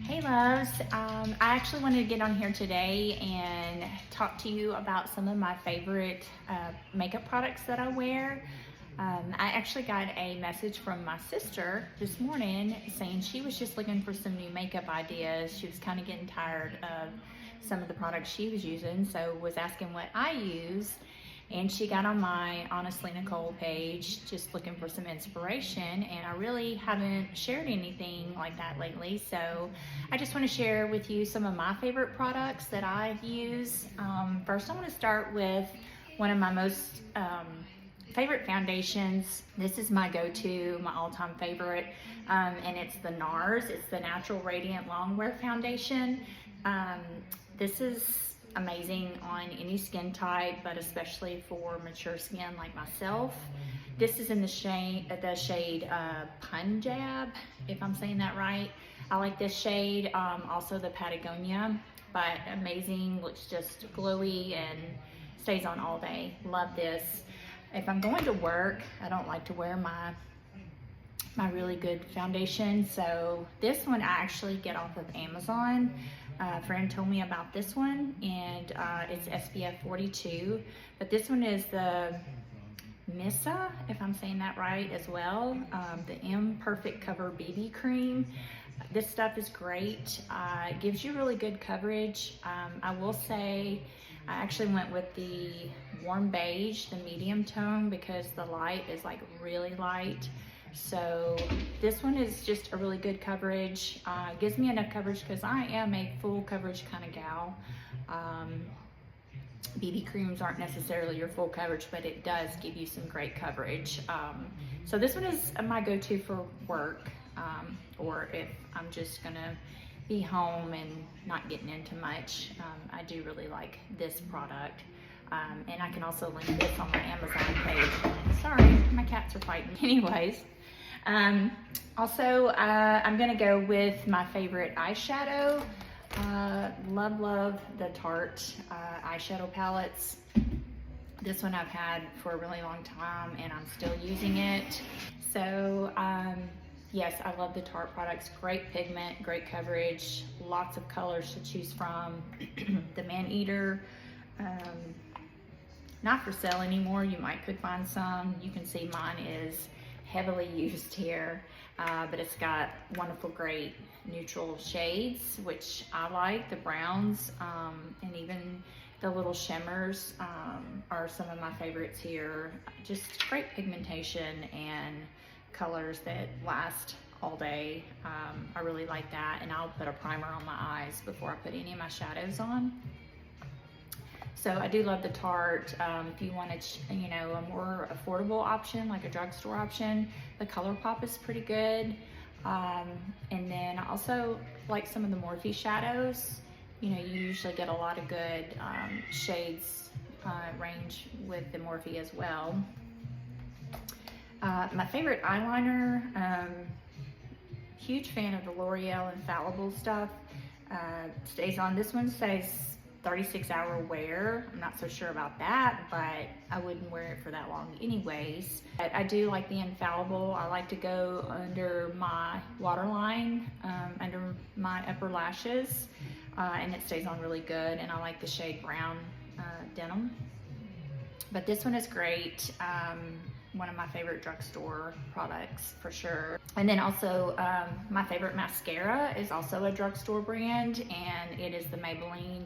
Hey loves, I actually wanted to get on here today and talk to you about some of my favorite makeup products that I wear. I actually got a message from my sister this morning saying she was just looking for some new makeup ideas. She was kind of getting tired of some of the products she was using, so was asking what I use. And she got on my Honestly Nicole page just looking for some inspiration, and I really haven't shared anything like that lately, so I just want to share with you some of my favorite products that I use. First I want to start with one of my most favorite foundations. This is my go-to, my all-time favorite, and it's the NARS. It's the Natural Radiant Longwear Foundation. This is amazing on any skin type, but especially for mature skin like myself. This is in the shade Punjab, if I'm saying that right. I like this shade, also the Patagonia, but amazing, looks just glowy and stays on all day. Love this. If I'm going to work, I don't like to wear my really good foundation, so this one I actually get off of Amazon. A friend told me about this one, and it's SPF 42, but this one is the Missa, if I'm saying that right as well, the Imperfect Cover BB Cream. This stuff is great. It gives you really good coverage. I will say I actually went with the warm beige, the medium tone, because the light is like really light. So this one is just a really good coverage. Gives me enough coverage because I am a full coverage kind of gal. BB creams aren't necessarily your full coverage, but it does give you some great coverage. So this one is my go-to for work, or if I'm just gonna be home and not getting into much. I do really like this product. And I can also link this on my Amazon page. Sorry, my cats are fighting. Anyways, also I'm gonna go with my favorite eyeshadow. Love the Tarte eyeshadow palettes. This one I've had for a really long time and I'm still using it. So yes, I love the Tarte products. Great pigment, great coverage, lots of colors to choose from. The Maneater, not for sale anymore. You could find some. You can see mine is heavily used here, but it's got wonderful, great neutral shades, which I like. The browns and even the little shimmers are some of my favorites here. Just great pigmentation and colors that last all day. I really like that, and I'll put a primer on my eyes before I put any of my shadows on. So I do love the Tarte. If you want a more affordable option, like a drugstore option, the ColourPop is pretty good. And then I also like some of the Morphe shadows. You usually get a lot of good shades range with the Morphe as well. My favorite eyeliner, huge fan of the L'Oreal Infallible stuff. Stays on. This one says 36-hour wear. I'm not so sure about that, but I wouldn't wear it for that long anyways. But I do like the Infallible. I like to go under my waterline, under my upper lashes, and it stays on really good, and I like the shade Brown Denim. But this one is great. One of my favorite drugstore products for sure. And then also my favorite mascara is also a drugstore brand, and it is the Maybelline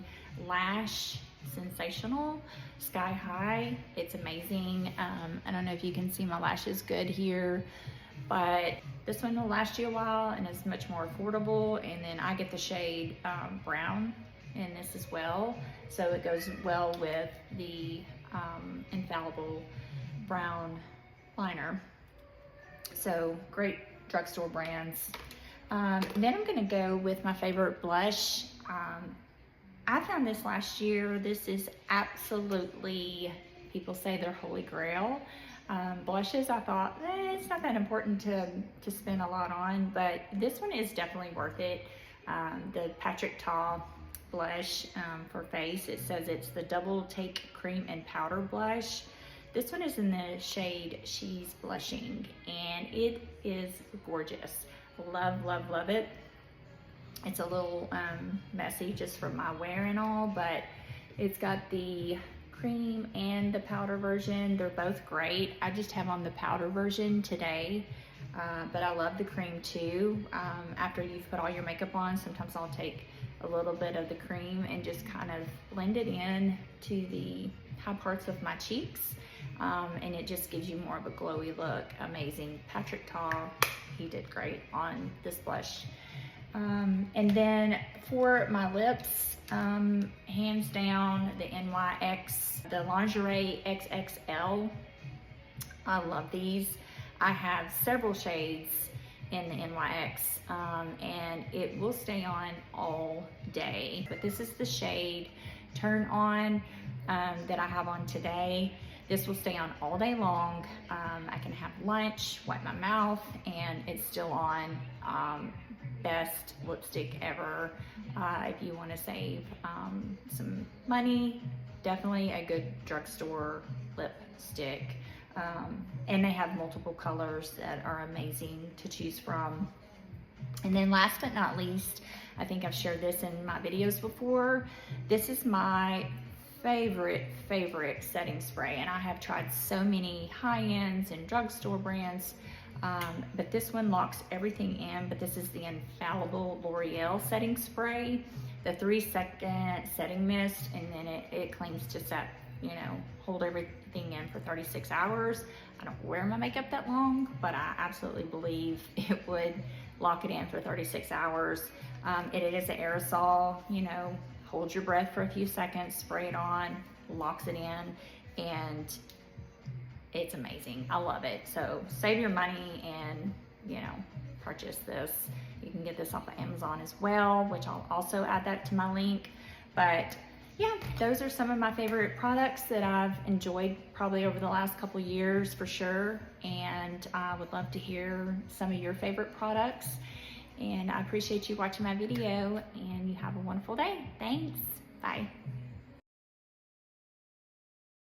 Lash Sensational Sky High. It's amazing. I don't know if you can see my lashes good here, but this one will last you a while and is much more affordable. And then I get the shade Brown in this as well, so it goes well with the Infallible Brown liner. So great drugstore brands. Then I'm gonna go with my favorite blush. I found this last year. This is absolutely, people say they're holy grail. Blushes, I thought, it's not that important to spend a lot on, but this one is definitely worth it. The Patrick Ta blush for face, it says it's the Double Take Cream and Powder Blush. This one is in the shade She's Blushing, and it is gorgeous. Love it. It's a little messy just from my wear and all, but it's got the cream and the powder version. They're both great. I just have on the powder version today, but I love the cream too. After you've put all your makeup on, sometimes I'll take a little bit of the cream and just kind of blend it in to the high parts of my cheeks, and it just gives you more of a glowy look. Amazing. Patrick Ta, he did great on this blush. And then for my lips, hands down, the NYX, the Lingerie XXL. I love these. I have several shades in the NYX, and it will stay on all day. But this is the shade Turn On that I have on today. This will stay on all day long. I can have lunch, wipe my mouth, and it's still on. Best lipstick ever. If you want to save some money, definitely a good drugstore lipstick. And they have multiple colors that are amazing to choose from. And then last but not least, I think I've shared this in my videos before. This is my favorite setting spray, and I have tried so many high-ends and drugstore brands, but this one locks everything in. But this is the Infallible L'Oreal setting spray, the 3-second setting mist, and then it claims to set, you know, hold everything in for 36 hours. I don't wear my makeup that long, but I absolutely believe it would lock it in for 36 hours. It is an aerosol, you know, hold your breath for a few seconds, spray it on, locks it in, and it's amazing. I love it. So save your money and, you know, purchase this. You can get this off of Amazon as well, which I'll also add that to my link. But yeah, those are some of my favorite products that I've enjoyed probably over the last couple years for sure. And I would love to hear some of your favorite products. And I appreciate you watching my video, and you have a wonderful day. Thanks. Bye.